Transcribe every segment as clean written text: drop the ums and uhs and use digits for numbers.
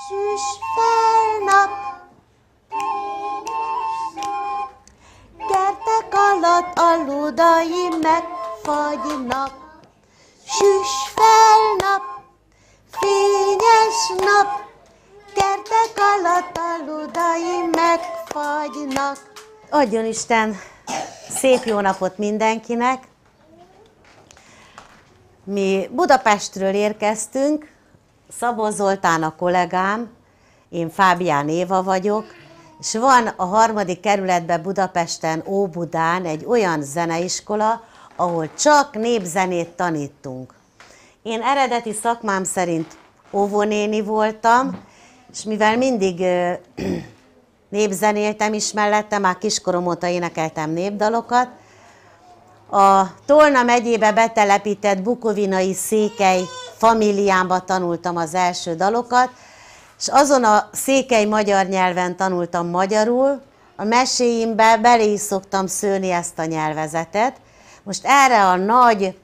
Süss fel nap, kertek alatt a ludaim megfagynak. Süss fel nap, fényes nap, kertek alatt a ludaim megfagynak. Adjon Isten szép jó napot mindenkinek! Mi Budapestről érkeztünk, Szabó Zoltán a kollégám, én Fábián Éva vagyok, és van a 3. kerületben Budapesten, Óbudán egy olyan zeneiskola, ahol csak népzenét tanítunk. Én eredeti szakmám szerint óvónéni voltam, és mivel mindig népzenéltem is mellette, már kiskorom óta énekeltem népdalokat, a Tolna megyébe betelepített bukovinai székely famíliámba tanultam az első dalokat, és azon a székely magyar nyelven tanultam magyarul, a meséimbe bele is szoktam szőni ezt a nyelvezetet. Most erre a nagy,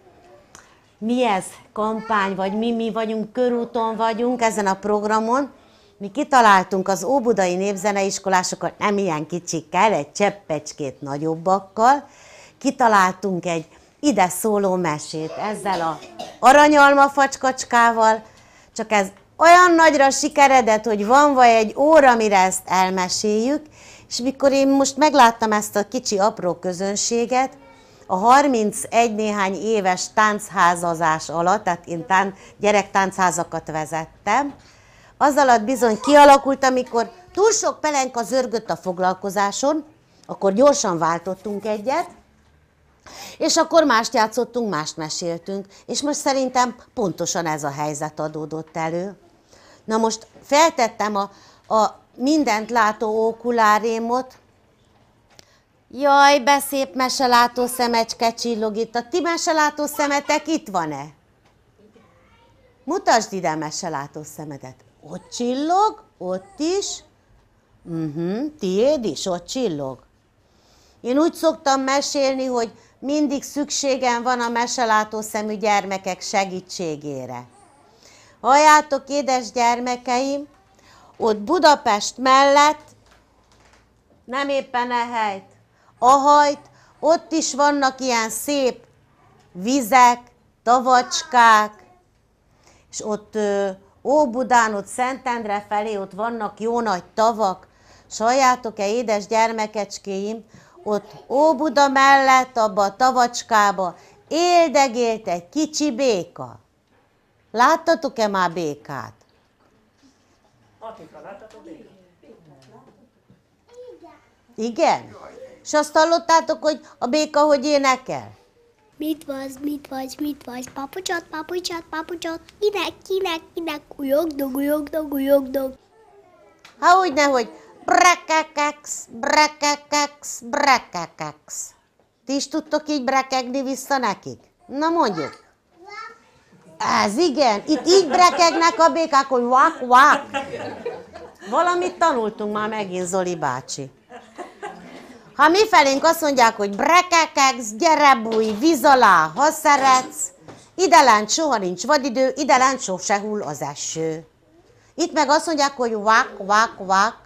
mi ez, kampány, vagy mi vagyunk, körúton vagyunk ezen a programon, mi kitaláltunk az óbudai népzeneiskolásokat, nem ilyen kicsikkel, egy cseppecskét nagyobbakkal, kitaláltunk egy ide szóló mesét ezzel a aranyalma facskacskával, csak ez olyan nagyra sikeredett, hogy van vagy egy óra, mire ezt elmeséljük, és mikor én most megláttam ezt a kicsi apró közönséget, a 31 néhány éves táncházazás alatt, tehát én gyerektánchazakat vezettem, az alatt bizony kialakult, amikor túl sok pelenka zörgött a foglalkozáson, akkor gyorsan váltottunk egyet, és akkor mást játszottunk, mást meséltünk, és most szerintem pontosan ez a helyzet adódott elő. Na most feltettem a mindent látó okulárémot. Jaj, beszép meselátó szemecske csillog itt. A ti meselátó szemetek itt van-e? Mutasd ide meselátó szemedet. Ott csillog, ott is. Tiéd is, ott csillog. Én úgy szoktam mesélni, hogy mindig szükségem van a meselátó szemű gyermekek segítségére. Halljátok, édes gyermekeim, ott Budapest mellett, nem éppen ehelyt, ahajt, ott is vannak ilyen szép vizek, tavacskák, és ott Óbudán, ott Szentendre felé, ott vannak jó nagy tavak, s halljátok-e, édes gyermekecskéim, ott Óbuda mellett, abba a tavacskába éldegélt egy kicsi béka. Láttatok-e már békát? Igen? És azt hallottátok, hogy a béka hogy énekel? Mit vagy, papucsot, kinek, ujogdog. Há, úgy nehogy, brekekeks. Ti is tudtok így brekegni vissza nekik? Na mondjuk. Ez igen, itt így brekegnek a békák, hogy vák. Valamit tanultunk már megint, Zoli bácsi. Ha mi felénk azt mondják, hogy brekekeks, gyere bújj, víz alá, ha szeretsz, ide lent soha nincs vadidő, ide lent sose hull az eső. Itt meg azt mondják, hogy vák.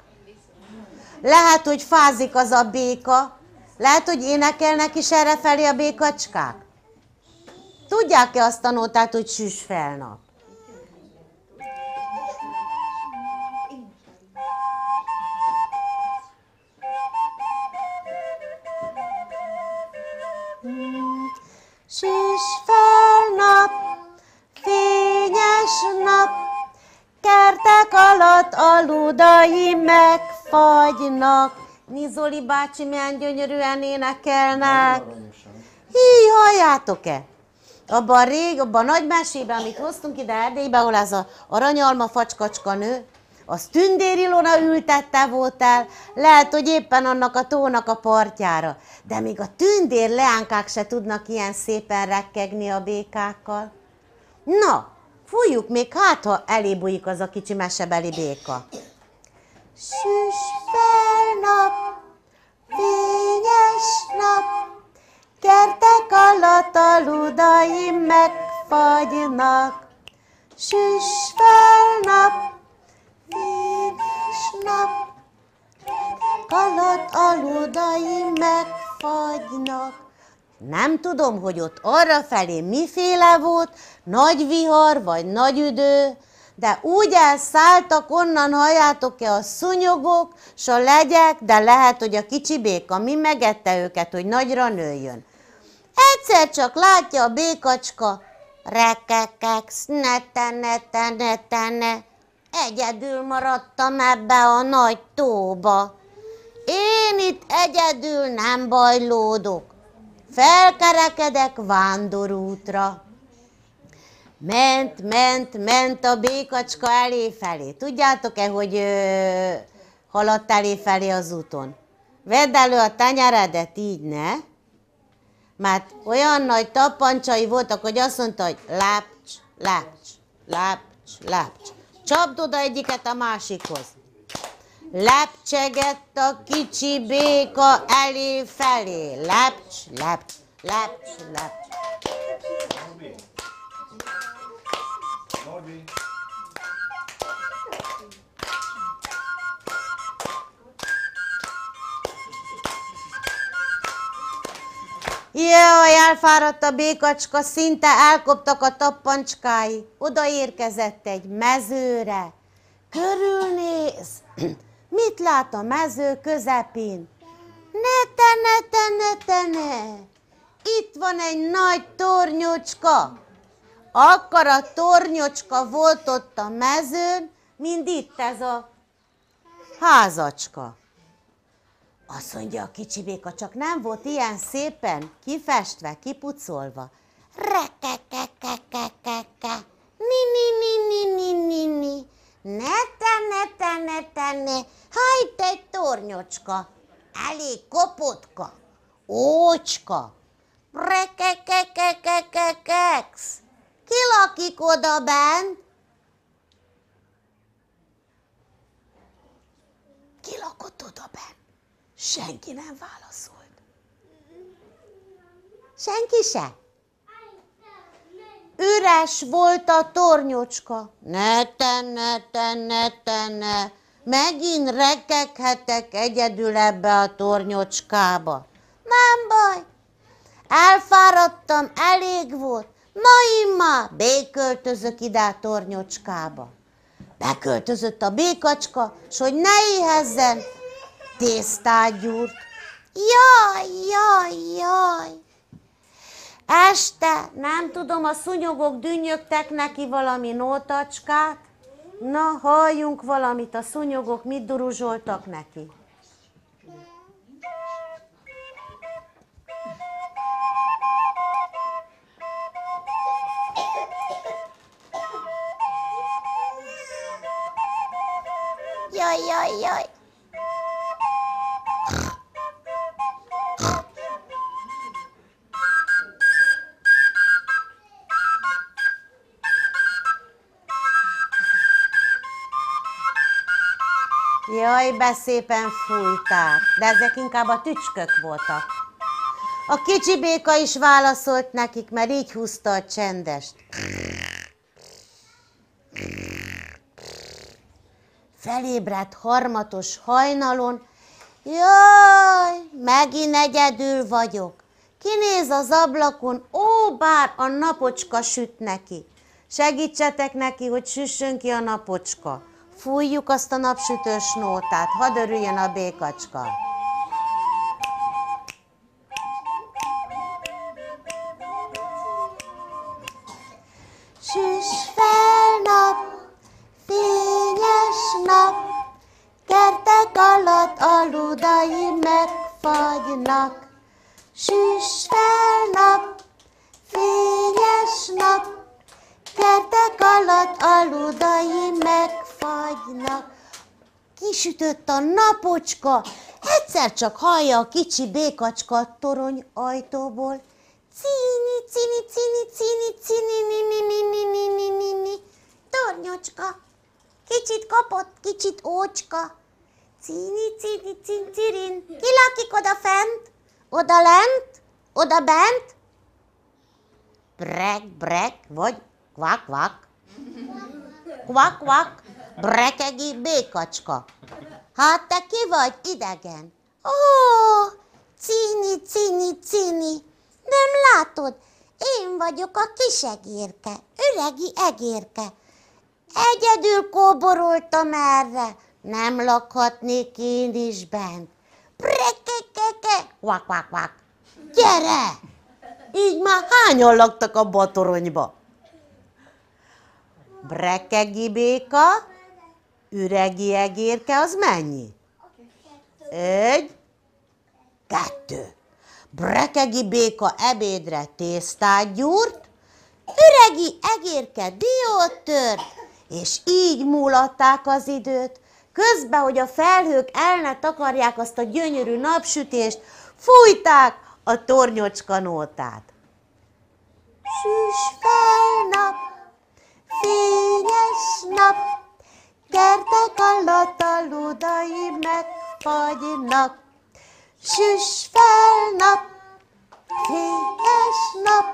Lehet, hogy fázik az a béka, lehet, hogy énekelnek is errefelé a békacskák. Tudják-e azt a nótát, hogy süss fel nap? Süss fel nap, fényes nap, kertek alatt a ludaim megfagynak. Mi Zoli bácsi milyen gyönyörűen énekelnek. Hí, halljátok-e? Abban a nagy mesében, amit hoztunk ide Erdélybe, ahol ez az aranyalma facskacska nő, az Tündér Ilona ültette volt el, lehet, hogy éppen annak a tónak a partjára. De még a tündér leánkák se tudnak ilyen szépen rekkegni a békákkal. Na, fújjuk még, hát ha elébújik az a kicsi mesebeli béka. Süss fel nap, fényes nap, kertek alatt a ludaim megfagynak. Süss fel nap, fényes ágynak. Nem tudom, hogy ott arrafelé miféle volt, nagy vihar vagy nagy üdő, de úgy elszálltak onnan, halljátok-e, a szúnyogok, s a legyek, de lehet, hogy a kicsi béka mi megette őket, hogy nagyra nőjön. Egyszer csak látja a békacska, rekekeksz, ne. Egyedül maradtam ebbe a nagy tóba. Én itt egyedül nem bajlódok. Felkerekedek vándorútra. Ment a békacska elé-felé. Tudjátok-e, hogy haladt elé-felé az úton? Vedd elő a tenyeredet, így ne. Mert olyan nagy tappancsai voltak, hogy azt mondta, hogy lápcs. Csapd oda egyiket a másikhoz. Lepcsegett a kicsi béka elé-felé. Lepcs. Jaj, elfáradt a békacska, szinte elkoptak a tappancskái. Odaérkezett egy mezőre. Körülnéz. Mit lát a mező közepén? Ne. Itt van egy nagy tornyocska. Akkora tornyocska volt ott a mezőn, mint itt ez a házacska. Azt mondja a kicsi béka, csak nem volt ilyen szépen kifestve, kipucolva. Rekekekekekeke, ni. Ne tenne, hajt egy tornyocska, elég kopotka, ócska. Rekekekekekekeksz, ki lakik oda bent? Ki lakott oda bent? Senki nem válaszolt. Senki se? Üres volt a tornyocska. Ne tenne. Megint rekeghetek egyedül ebbe a tornyocskába. Nem baj. Elfáradtam, elég volt. Na imma, beköltözök ide a tornyocskába. Beköltözött a békacska, s hogy ne éhezzen, tésztát gyúrt. Jaj. Este, nem tudom, a szúnyogok dünnyögtek neki valami nótacskát. Na, halljunk valamit, a szúnyogok mit duruzsoltak neki. Jaj. Jaj, be szépen fújták, de ezek inkább a tücskök voltak. A kicsi béka is válaszolt nekik, mert így húzta a csendest. Felébredt harmatos hajnalon. Jaj, megint egyedül vagyok. Kinéz az ablakon, bár a napocska süt neki. Segítsetek neki, hogy süssön ki a napocska. Fújjuk azt a napsütős nótát, hadd örüljön a békacska. Süss fel nap, fényes nap, kertek alatt aludai megfagynak. Süss fel nap, fényes nap, kertek alatt aludai megfagynak. Kisütött a napocska, egyszer csak hallja a kicsi békacska a torony ajtóból. Cini, tornyocska, kicsit kapott, kicsit ócska. Cirin, ki lakik oda fent, oda lent, oda bent? Brek, vagy kvak, brekegi békacska. Hát te ki vagy, idegen? Ó, Cini, cini, cini. Nem látod? Én vagyok a kis egérke, öregi egérke. Egyedül kóboroltam erre. Nem lakhatnék én is bent. Prekekeke, vak, vak, vak. Gyere! Így már hányan laktak abba a toronyba? Brekegi béka, üregi egérke, az mennyi? 1, 2. Brekegi béka ebédre tésztát gyúrt, üregi egérke diót tört, és így múlatták az időt. Közben, hogy a felhők el ne takarják azt a gyönyörű napsütést, fújták a tornyocska nótát. Süss fel nap, fényes nap, kertek alatt a ludai megfagynak. Süss fel nap, fényes nap,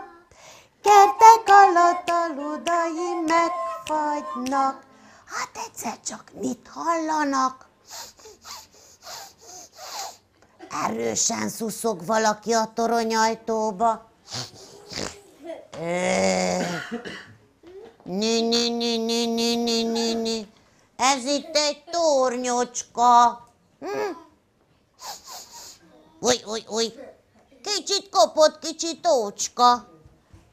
kertek alatt a ludai megfagynak. Hát egyszer csak mit hallanak? Erősen szuszog valaki a toronyajtóba. Ni. Ez itt egy tornyocska. Uj. Kicsit kopott, kicsit ócska.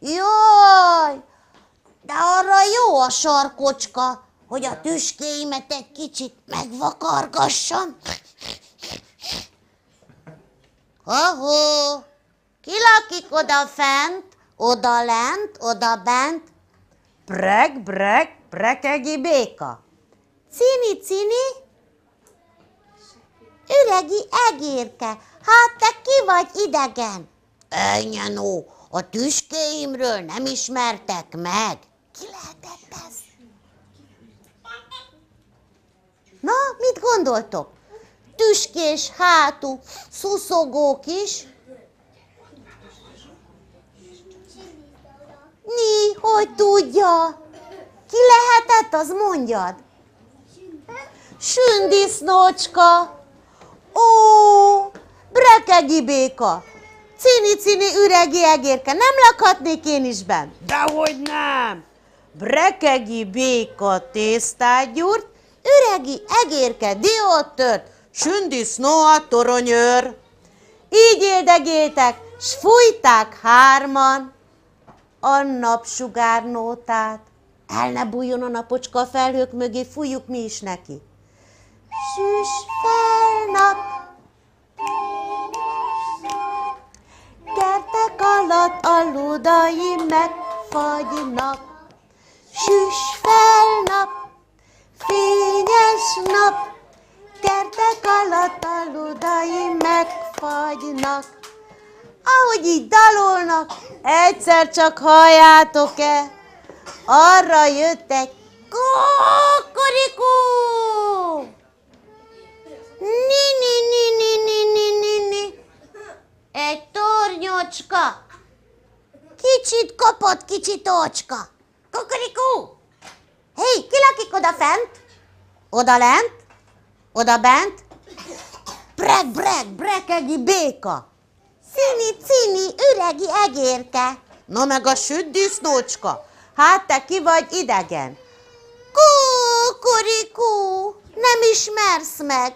Jaj, de arra jó a sarkocska, hogy a tüskéimet egy kicsit megvakargassam. Ahó, ki lakik oda fent, oda lent, oda bent? Brek, brekegi béka. Cini, üregi egérke, hát te ki vagy idegen? Elnyenó, a tüskéimről nem ismertek meg. Ki lehetett ez? Na, mit gondoltok? Tüskés hátú, szuszogó kis. Hogy tudja? Ki lehetett, az mondjad? Sündisznócska. Ó, brekegi béka. Cini, üregi egérke. Nem lakhatnék én is bent? Dehogy nem. Brekegi béka tésztát gyúrt, üregi egérke diót tört, sündisznó a toronyőr. Így éldegéltek, s fújták hárman a napsugárnótát. El ne bújjon a napocska a felhők mögé, fújjuk mi is neki. Süss fel nap, kertek alatt a ludai megfagynak. Süss fel nap, fényes nap, kertek alatt a ludai megfagynak. Ahogy így dalolnak, egyszer csak halljátok-e, arra jött egy kukurikú! Ni. Egy tornyocska. Kicsit kopott, kicsit ócska. Kukurikú! Hé, ki lakik oda fent? Oda lent, oda bent, Brekegi béka. Cini, üregi egérke. na meg a sündisznócska. Hát te ki vagy idegen? Kukurikú, nem ismersz meg.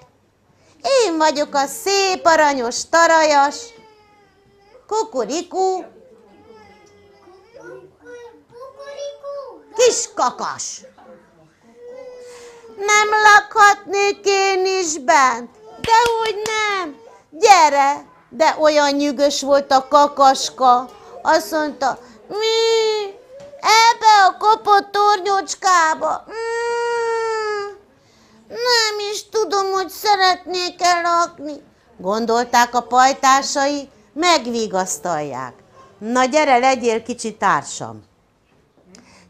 Én vagyok a szép aranyos tarajas. Kukurikú, Kis kakas. nem lakhatnék én is bent. Dehogy nem. Gyere! De olyan nyűgös volt a kakaska. Azt mondta, mi? Ebbe a kopott tornyocskába. Nem is tudom, hogy szeretnék-e lakni. Gondolták a pajtásai, megvigasztalják. Na gyere, legyél kicsi társam.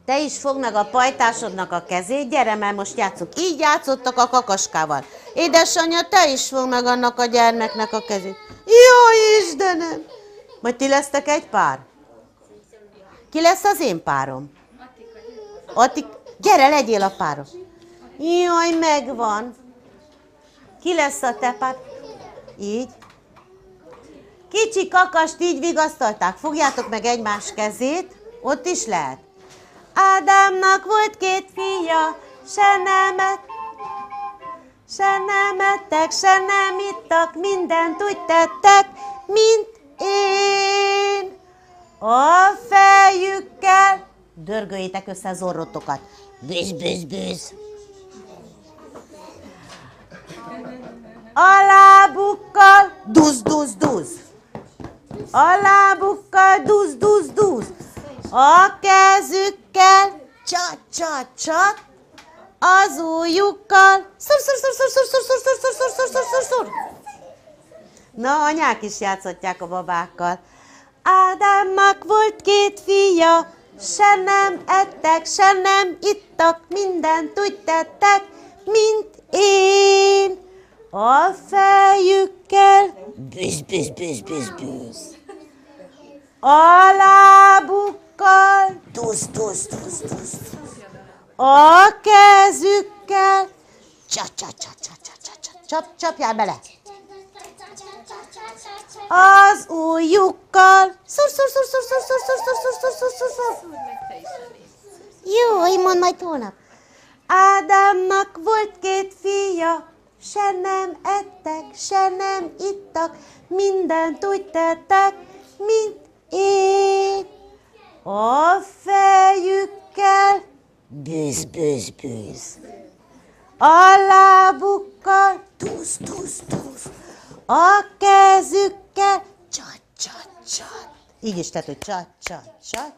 Te is fogd meg a pajtásodnak a kezét, gyere, mert most játszunk. Így játszottak a kakaskával. Édesanyja, te is fogd meg annak a gyermeknek a kezét. Jaj, Istenem! Majd ti lesztek egy pár? Ki lesz az én párom? Gyere, legyél a párom. Jaj, megvan. Ki lesz a te pár? Így. Kicsi kakast így vigasztalták. Fogjátok meg egymás kezét, ott is lehet. Ádámnak volt 2 fia, se nem ettek, se nem ittak, mindent úgy tettek, mint én. A fejükkel, dörgöljétek össze az orrotokat. Bűz, bűz, bűz. A lábukkal, duz, duz, duz. A lábukkal, duz, duz, duz. A kezükkel, csat, csat, csat. Az ujjukkal, szur, szur, szur, szur, szur, szur, szur, szur, szur, szur, szur, szur, szur. Na, anyák is játszhatják a babákkal. Ádámnak volt 2 fia, se nem ettek, se nem ittak, mindent úgy tettek, mint én. A fejükkel, Bűz, bűz, bűz, bűz, bűz. a lábukkal, Duz, duz, duz, duz. a kezükkel, Csa, csa, csa, csa, csa, csa, csa. csapjál bele. Az ujjukkal, szur, szur, szur, szur, szur, szur, szur, szur, szur, szur, szur, szur, szur. Jó, én mond majd holnap. Ádámnak volt 2 fia, se nem ettek, se nem ittak, mindent úgy tettek, mint én. A fejükkel, Bűz, bűz, bűz. a lábukkal, Duz, duz, duz. a kezükkel, Csat, csat, csat. így is tett, hogy csat, csat, csat.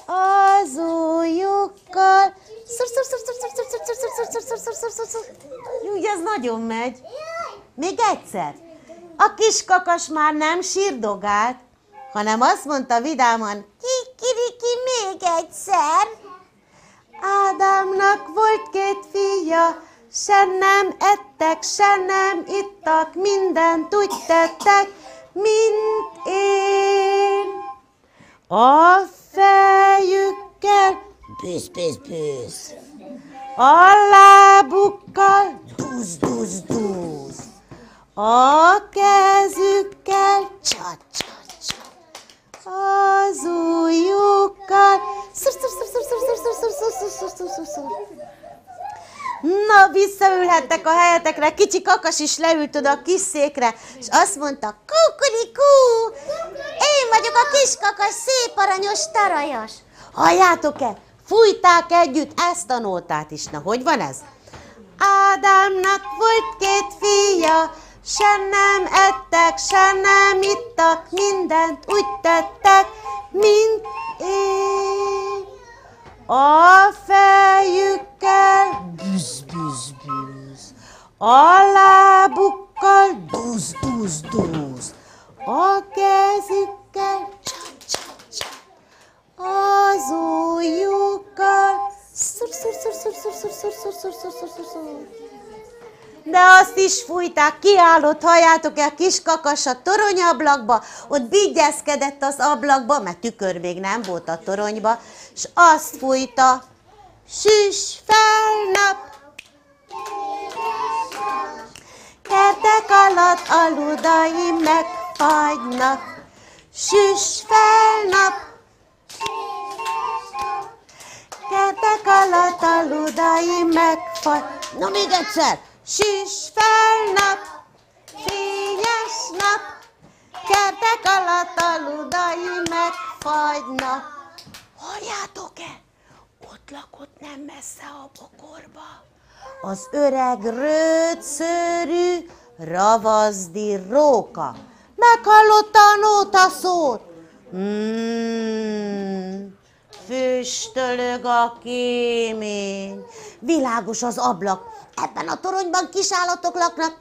Az ujjukkal, szur, szur, szur, szur, szur, szur, szur, szur, szur, szur, szur, szur, szur, szur. Úgy, ez nagyon megy. Még egyszer. A kis kakas már nem sírdogált, hanem azt mondta vidáman, kikiriki, még egyszer. Ádámnak volt 2 fia, se nem ettek, se nem ittak, mindent úgy tettek, mint én. A fejükkel, Bűz, bűz, bűz. a lábukkal, Duz, duz, duz. a kezükkel, Csat, csat, csat. az ujjukkal. Szur, szur, szur, szur, szur, szur, szur, szur, szur, szur, szur, szur, szur. Na, visszaülhettek a helyetekre, kicsi kakas is leült oda a kis székre, és azt mondta, kukurikú, én vagyok a kis kakas, szép aranyos, tarajos. Halljátok-e? Fújták együtt ezt a nótát is. Na, hogy van ez? Ádámnak volt 2 fia, se nem ettek, se nem ittak, mindent úgy tettek, mint én. A fejükkel, Bűz, bűz, bűz. a lábukkal, Duz, duz, duz. a kezükkel, Csat, csat, csat. az ujjukkal. Szur, szur, szur, szur, szur, szur, szur, szur, szur, szur, szur, szur, szur. De azt is fújták, kiállott, halljátok-e, a kis kakas a toronyablakba, ott bigyezkedett az ablakba, mert tükör még nem volt a toronyba, és azt fújta, süss fel nap, kertek alatt a ludaim megfagynak, süss fel nap, kertek alatt a ludaim megfagynak. Na még egyszer! Süss fel nap, fényes nap, kertek alatt a ludaim megfagynak. Halljátok-e? Ott lakott nem messze a bokorba az öreg rödszőrű ravaszdi róka. Meghallotta a nótaszót. Füstölög a kémény, világos az ablak. Ebben a toronyban kis állatok laknak.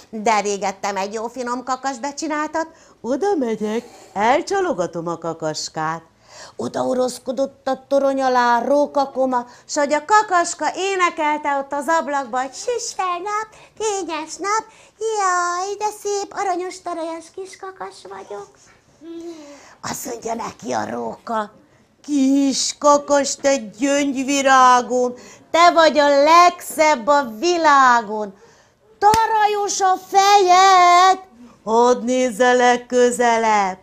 De régettem egy jó finom kakas becsináltat. Oda megyek, elcsalogatom a kakaskát. Odaurozkodott a torony alá rókakoma, s hogy a kakaska énekelte ott az ablakban, hogy süss fel nap, fényes nap, jaj, de szép, aranyos, tarajas kis kakas vagyok. Azt mondja neki a róka, kis kakas, te gyöngyvirágom, te vagy a legszebb a világon. Tarajos a fejed, Hadd nézzelek közelebb.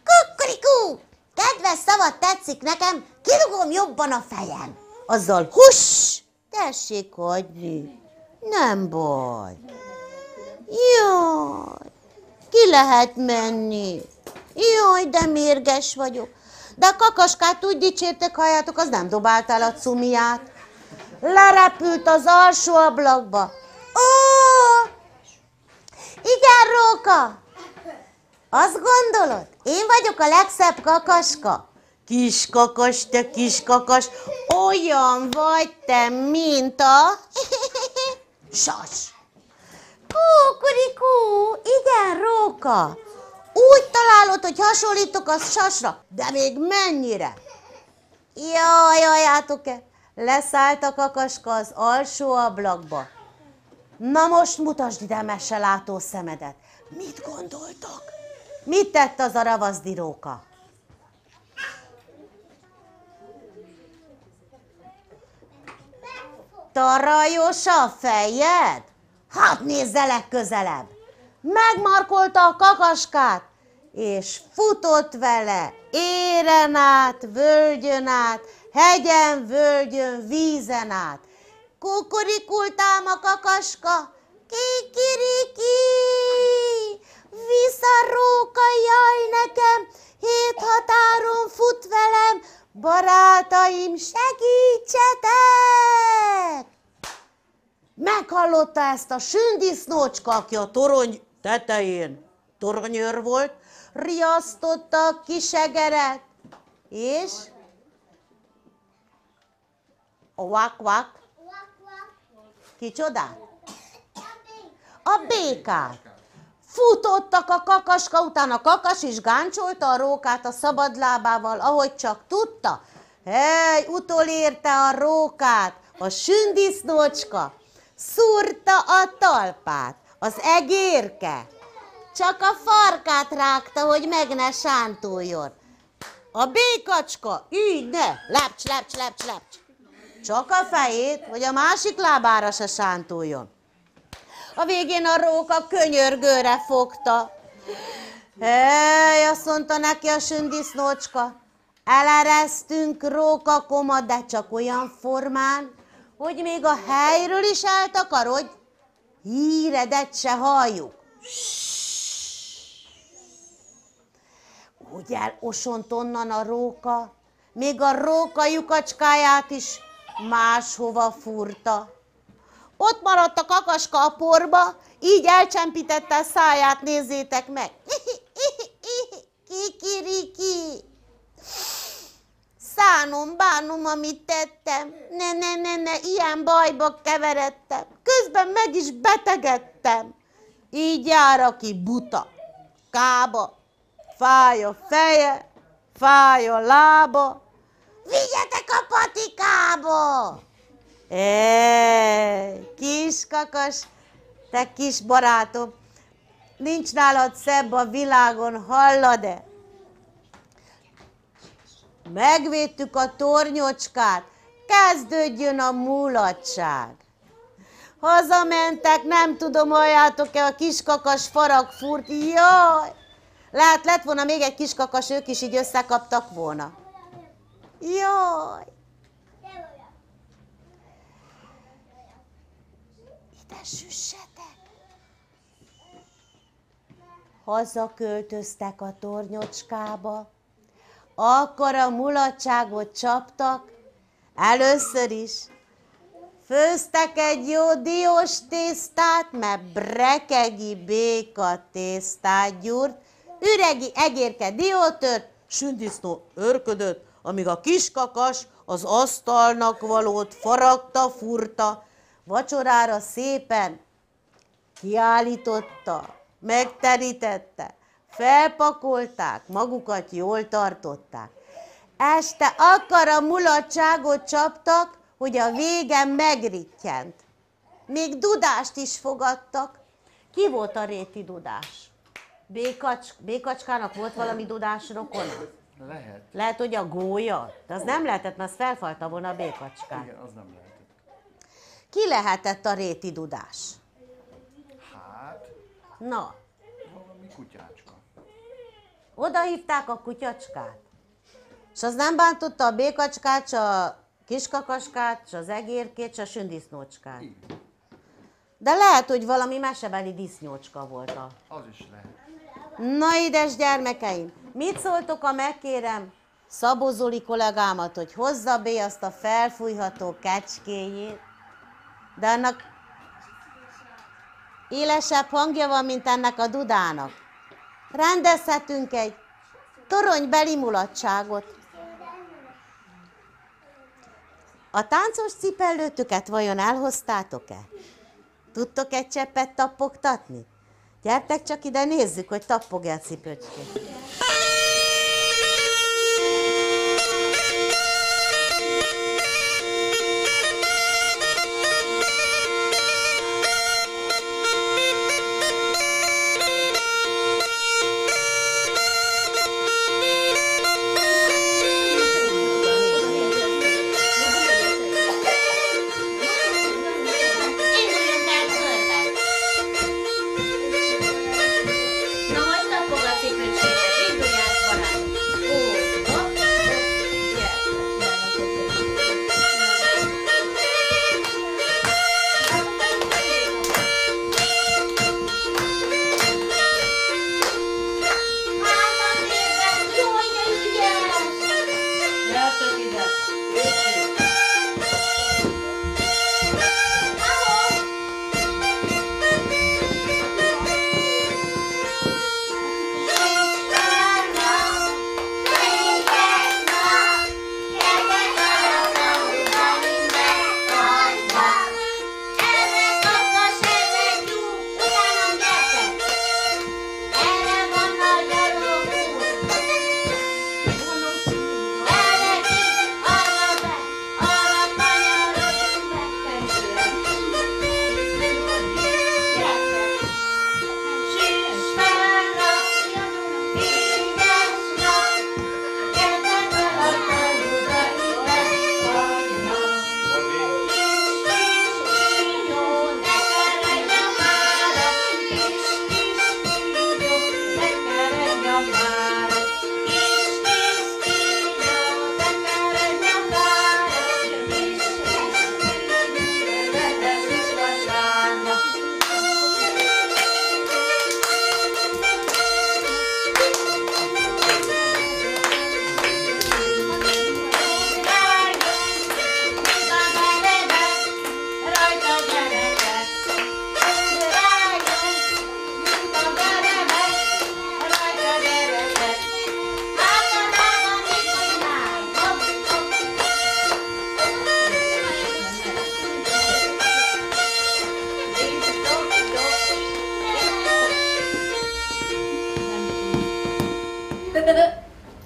Kukurikú! Kedves szavad tetszik nekem, kirugom jobban a fejem. Azzal huss! Tessék hagyni. Nem baj. Jaj, ki lehet menni. Jaj, de mérges vagyok. De a kakaskát úgy dicsértek, halljátok, az nem dobálta el a cumiát. Lerepült az alsó ablakba. Ó! Igen, Róka! Azt gondolod? Én vagyok a legszebb kakaska? Kis kakas, te kis kakas, olyan vagy te, mint a... sas. Kukurikú, igen, Róka. Úgy találod, hogy hasonlítok a sasra, de még mennyire? Jaj, halljátok-e? Leszállt a kakaska az alsó ablakba. Na most mutasd ide meselátó szemedet. Mit gondoltak? Mit tett az a ravaszdi Róka? Tarajos a fejed? Hát nézzelek közelebb! Megmarkolta a kakaskát, és futott vele éren át, völgyön át, hegyen, völgyön, vízen át. Kukurikultám a kakaska, kikiriki! Vissza Róka, jaj nekem, 7 határon fut velem, barátaim, segítsetek! Meghallotta ezt a sündisznócska, aki a torony tetején toronyőr volt, riasztotta a kisegeret, és a vak-vak, kicsodát? A békát. Futottak a kakaska után, a kakas is gáncsolta a Rókát a szabad lábával, ahogy csak tudta. Hey, utolérte a Rókát, a sündisznócska, szúrta a talpát, az egérke. Csak a farkát rágta, hogy meg ne sántuljon. A békacska, így ne, lepcs, lepcs, lepcs, lepcs. Csak a fejét, hogy a másik lábára se sántuljon. A végén a Róka könyörgőre fogta. Hey, azt mondta neki a sündisznócska, eleresztünk rókakomat, de csak olyan formán, hogy még a helyről is eltakarodj, híredet se halljuk. Úgy elosont onnan a Róka, még a Róka lyukacskáját is máshova fúrta. Ott maradt a kakaska a porba, így elcsempítette a száját, nézzétek meg. Kikiriki. Szánom, bánom, amit tettem. Ne, ilyen bajba keveredtem. Közben meg is betegedtem. Így jár, aki buta. Kába. Fáj a feje, fáj a lába. Vigyetek a patikába! Kis kakas, te kis barátom, nincs nálad szebb a világon, hallad-e? Megvédtük a tornyocskát, kezdődjön a mulatság. Hazamentek, nem tudom, halljátok-e, a kiskakas farag furt, jaj! Lehet, lett volna még egy kiskakas, ők is így összekaptak volna. Jaj! Ide süssetek! Hazaköltöztek a tornyocskába, akkor a mulatságot csaptak, először is főztek egy jó diós tésztát, mert brekegi béka tésztát gyúrt, üregi egérke diótört, sündisznó örködött, amíg a kiskakas az asztalnak valót faragta, furta, vacsorára szépen kiállította, megterítette, felpakolták, magukat jól tartották. Este akkora mulatságot csaptak, hogy a vége megrittyent. Még dudást is fogadtak. Ki volt a réti dudás? Békacskának volt valami dudás rokona? Lehet. Lehet, hogy a gólya? De az nem lehetett, mert az felfalta volna a békacskát. Igen, az nem lehetett. Ki lehetett a réti dudás? Hát, Na, valami kutyácska. Oda hívták a kutyacskát. És az nem bántotta a békacskát, s a kiskakaskát, s az egérkét, s a sündisznócskát. De lehet, hogy valami mesebeli disznyócska volt a... Az is lehet. Na édes gyermekeim, mit szóltok, ha megkérem Szabó Zoli kollégámat, hogy hozza be azt a felfújható kecskéjét, de annak élesebb hangja van, mint ennek a dudának. Rendezhetünk egy toronybeli mulatságot. A táncos cipellőtöket vajon elhoztátok-e? Tudtok egy cseppet tappogtatni? Gyertek csak ide, nézzük, hogy tappog-e a cipőcskét.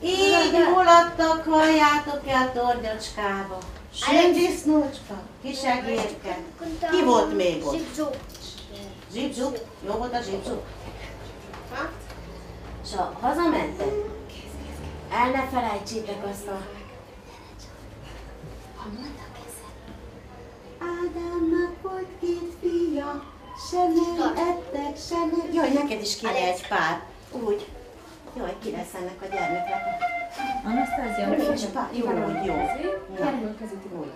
Így mulattak, halljátok-e a tornyocskába? Sündisznócska, kisegérke. Ki volt még ott? Zsibzsub. Jó volt a zsibzsub? És ha hazamentek, el ne felejtsétek azt a... Ádámnak volt két fia, se nem ettek, se nem... Jaj, neked is kéne egy pár. Úgy. Jaj, ki lesz ennek a gyermeknek? Anasztázia, Nincs pár. Jó, jó. Úgy.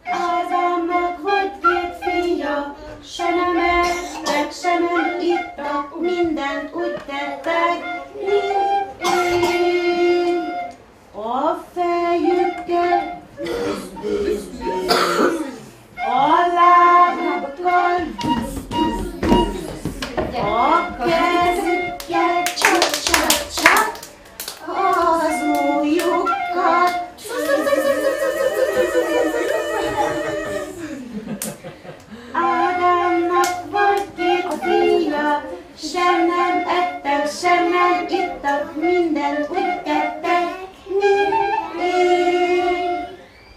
Ádámnak volt két fia, se nem ettek, se nem ittak, mindent úgy tettek, mint én. A fejükkel bűz, bűz, bűz, a lábukkal bűz, bűz, bűz, a kezükkel csak, csak, csak, az ujjukkal. Ádámnak volt két fia, sem nem ettek, sem nem ittak, mindent úgy tettek, mint én.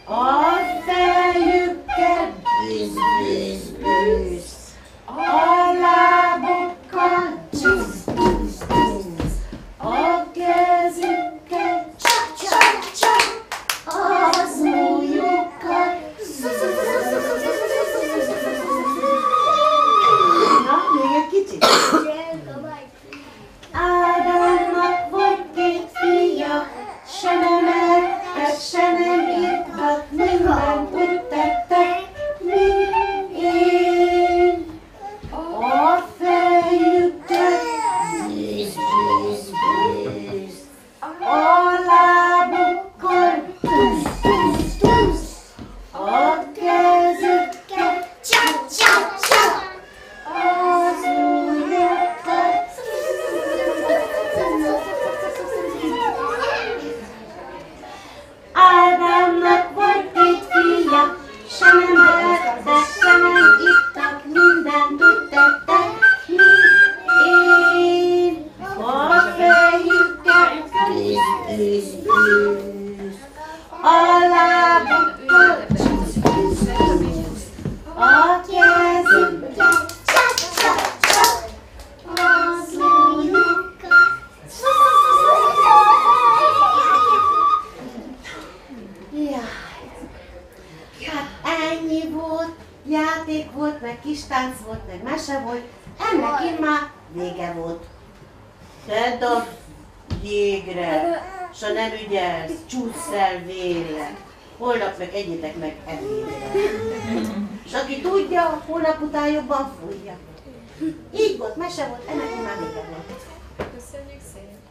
A fejükkel bűz, bűz, bűz, a lábukkal csúsz, csúsz, csúsz, a kezükkel csak, csak, csak, az ujjukkal. Na, még egy kicsit. játék volt, meg kis tánc volt, meg mese volt, ennek én már vége volt. Tedd a jégre, s ha nem ügyelsz, csúszz el vélre. Holnap meg egyétek meg ebédre. És aki tudja, holnap után jobban fújja. Így volt, mese volt, ennek én már vége volt. Köszönjük szépen!